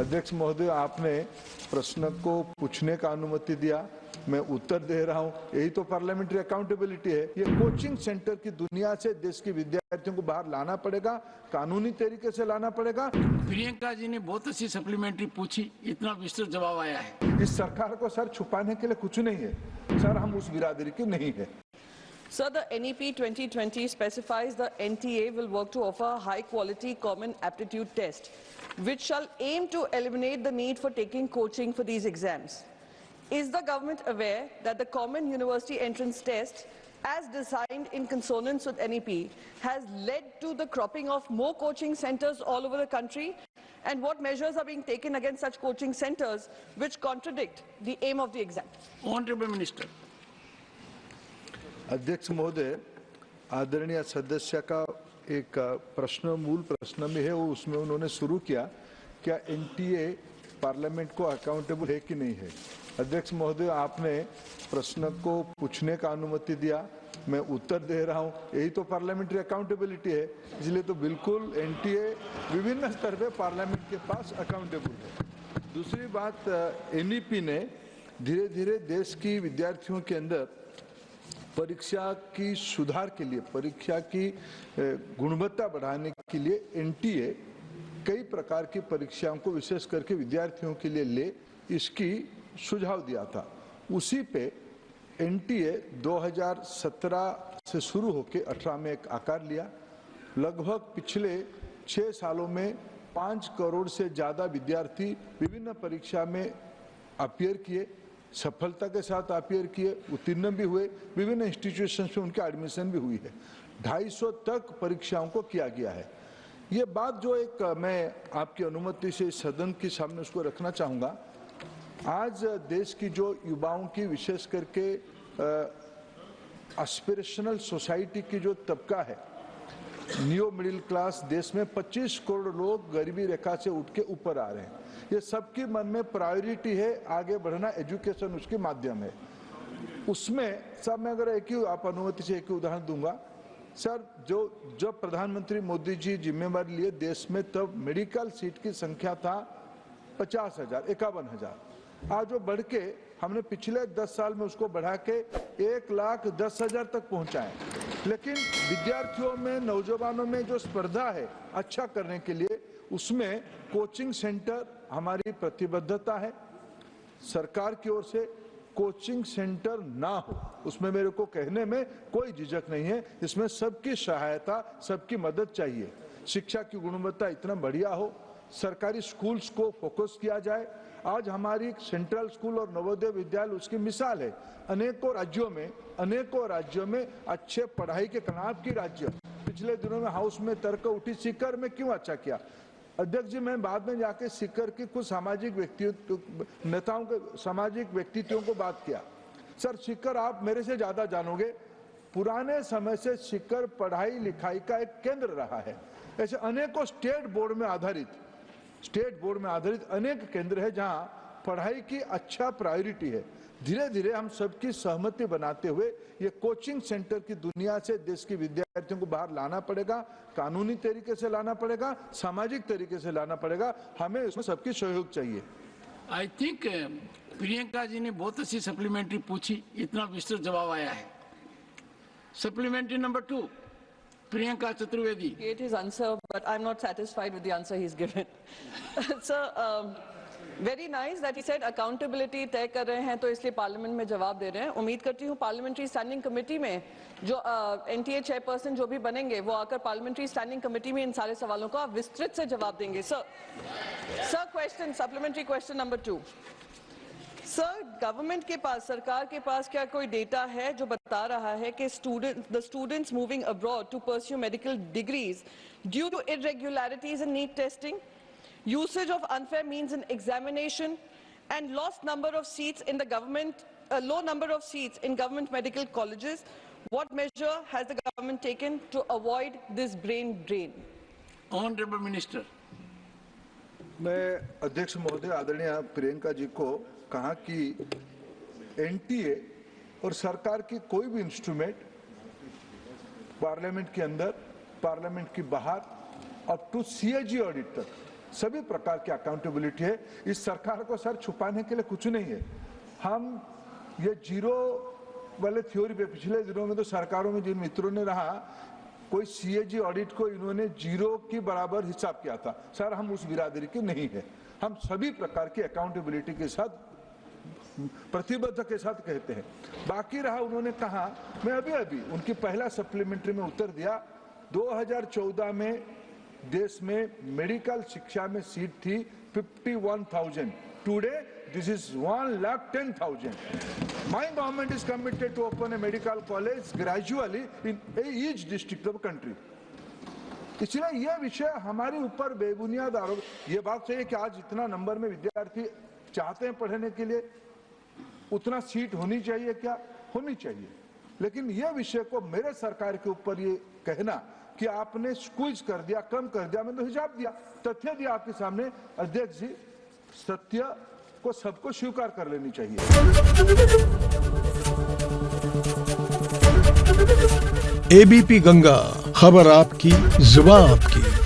अध्यक्ष महोदय, आपने प्रश्न को पूछने का अनुमति दिया, मैं उत्तर दे रहा हूं। यही तो पार्लियामेंट्री अकाउंटेबिलिटी है। ये कोचिंग सेंटर की दुनिया से देश के विद्यार्थियों को बाहर लाना पड़ेगा, कानूनी तरीके से लाना पड़ेगा। प्रियंका जी ने बहुत अच्छी सप्लीमेंट्री पूछी, इतना विस्तृत जवाब आया है। इस सरकार को सर छुपाने के लिए कुछ नहीं है सर, हम उस बिरादरी के नहीं है। Sir, the NEP 2020 specifies the NTA will work to offer a high-quality common aptitude test, which shall aim to eliminate the need for taking coaching for these exams. Is the government aware that the Common University Entrance Test, as designed in consonance with NEP, has led to the cropping of more coaching centres all over the country? And what measures are being taken against such coaching centres which contradict the aim of the exam? Honourable Minister. अध्यक्ष महोदय, आदरणीय सदस्य का एक प्रश्न मूल प्रश्न में है, वो उसमें उन्होंने शुरू किया क्या एनटीए पार्लियामेंट को अकाउंटेबल है कि नहीं है। अध्यक्ष महोदय, आपने प्रश्न को पूछने का अनुमति दिया, मैं उत्तर दे रहा हूं। यही तो पार्लियामेंट्री अकाउंटेबिलिटी है। इसलिए तो बिल्कुल एनटीए विभिन्न स्तर पे पार्लियामेंट के पास अकाउंटेबल है। दूसरी बात, एनईपी ने धीरे धीरे देश की विद्यार्थियों के अंदर परीक्षा की सुधार के लिए, परीक्षा की गुणवत्ता बढ़ाने के लिए एनटीए कई प्रकार की परीक्षाओं को विशेष करके विद्यार्थियों के लिए ले, इसकी सुझाव दिया था। उसी पे एनटीए 2017 से शुरू होकर 18 में एक आकार लिया। लगभग पिछले 6 सालों में 5 करोड़ से ज़्यादा विद्यार्थी विभिन्न परीक्षा में अपीयर किए, सफलता के साथ अपीयर किए, उत्तीर्ण भी हुए, विभिन्न इंस्टीट्यूशंस में उनके एडमिशन भी हुई है। 250 तक परीक्षाओं को किया गया है। ये बात जो एक मैं आपकी अनुमति से सदन के सामने उसको रखना चाहूँगा। आज देश की जो युवाओं की विशेष करके एस्पिरेशनल सोसाइटी की जो तबका है, न्यू मिडिल क्लास, देश में 25 करोड़ लोग गरीबी रेखा से उठ के ऊपर आ रहे हैं। ये सबके मन में प्रायोरिटी है आगे बढ़ना, एजुकेशन उसके माध्यम है। उसमें सब मैं अगर एक ही आप अनुमति से एक ही उदाहरण दूंगा सर, जब प्रधानमंत्री मोदी जी जिम्मेवारी लिए देश में, तब मेडिकल सीट की संख्या था 50,000, 51,000। आज वो बढ़ के हमने पिछले 10 साल में उसको बढ़ा के 1,10,000 तक पहुंचाए। लेकिन विद्यार्थियों में, नौजवानों में जो स्पर्धा है अच्छा करने के लिए, उसमें कोचिंग सेंटर हमारी प्रतिबद्धता है। सरकार की ओर से कोचिंग सेंटर ना हो, उसमें मेरे को कहने में कोई झिझक नहीं है। इसमें सबकी सहायता, सबकी मदद चाहिए। शिक्षा की गुणवत्ता इतना बढ़िया हो, सरकारी स्कूल्स को फोकस किया जाए। आज हमारी सेंट्रल स्कूल और नवोदय विद्यालय उसकी मिसाल है। अनेकों राज्यों में अच्छे पढ़ाई के कनाब की राज्य, पिछले दिनों में हाउस में तर्क उठी सीकर में क्यों अच्छा किया। अध्यक्ष जी, मैं बाद में जाके सीकर की कुछ सामाजिक नेताओं के सामाजिक व्यक्तित्वों को बात किया। सर, सीकर आप मेरे से ज्यादा जानोगे, पुराने समय से सीकर पढ़ाई लिखाई का एक केंद्र रहा है। ऐसे अनेकों स्टेट बोर्ड में आधारित अनेक केंद्र है जहां पढ़ाई की अच्छा प्रायोरिटी है। धीरे धीरे हम सबकी सहमति बनाते हुए ये कोचिंग सेंटर की दुनिया से देश के विद्यार्थियों को बाहर लाना पड़ेगा, कानूनी तरीके से लाना पड़ेगा, सामाजिक तरीके से लाना पड़ेगा। हमें इसमें सबकी सहयोग चाहिए। आई थिंक प्रियंका जी ने बहुत अच्छी सप्लीमेंट्री पूछी, इतना विस्तृत जवाब आया है। Supplementary number 2, Priyanka Chaturvedi. His answer, but I'm not satisfied with the answer he's given. Sir, very nice that he said accountability तय कर रहे हैं तो इसलिए पार्लियामेंट में जवाब दे रहे हैं। उम्मीद करती हूँ पार्लियामेंट्री स्टैंडिंग कमेटी में जो एनटीए चेयरपर्सन जो भी बनेंगे वो आकर पार्लियामेंट्री स्टैंडिंग कमेटी में इन सारे सवालों का विस्तृत से जवाब देंगे। Sir question, supplementary question number 2। Sir, government के पास, सरकार के पास क्या कोई डेटा है जो बता रहा है कि the students moving abroad to pursue medical degrees due to irregularities in NEET testing, usage of unfair means in examination, and low number of seats in government medical colleges, what measure has the government taken to avoid this brain drain? Honorable Minister. मैं अध्यक्ष महोदय आदरणीय प्रियंका जी को कहा कि NTA और सरकार की कोई भी इंस्ट्रूमेंट पार्लियामेंट के अंदर, पार्लियामेंट के बाहर, अप टू सीएजी ऑडिट तक सभी प्रकार की अकाउंटेबिलिटी है। इस सरकार को सर छुपाने के लिए कुछ नहीं है। हम ये जीरो वाले थ्योरी पे पिछले दिनों में तो सरकारों में जिन मित्रों ने रहा, कोई सीएजी ऑडिट को इन्होंने जीरो की बराबर हिसाब किया था। सर हम उस बिरादरी के नहीं है, हम सभी प्रकार की अकाउंटेबिलिटी के साथ प्रतिबद्ध के साथ कहते हैं। बाकी रहा उन्होंने कहा, मैं अभी उनकी पहला सप्लीमेंट्री में उत्तर दिया, 2014 में देश में मेडिकल शिक्षा में सीट थी 51,000, today this is 1,10,000. My government is committed to open a medical college gradually in each district of the country. इसलिए यह विषय हमारे ऊपर बेबुनियाद आरोप। ये बात सही है कि आज इतना नंबर में विद्यार्थी चाहते हैं पढ़ने के लिए, उतना सीट होनी चाहिए क्या? होनी चाहिए। लेकिन यह विषय को मेरे सरकार के ऊपर ये कहना कि आपने स्क्वीज कर दिया, कम कर दिया, मैंने तो हिसाब दिया, तथ्य दिया आपके सामने। अध्यक्ष जी, सत्य को सबको स्वीकार कर लेनी चाहिए। एबीपी गंगा, खबर आपकी, जुबान आपकी।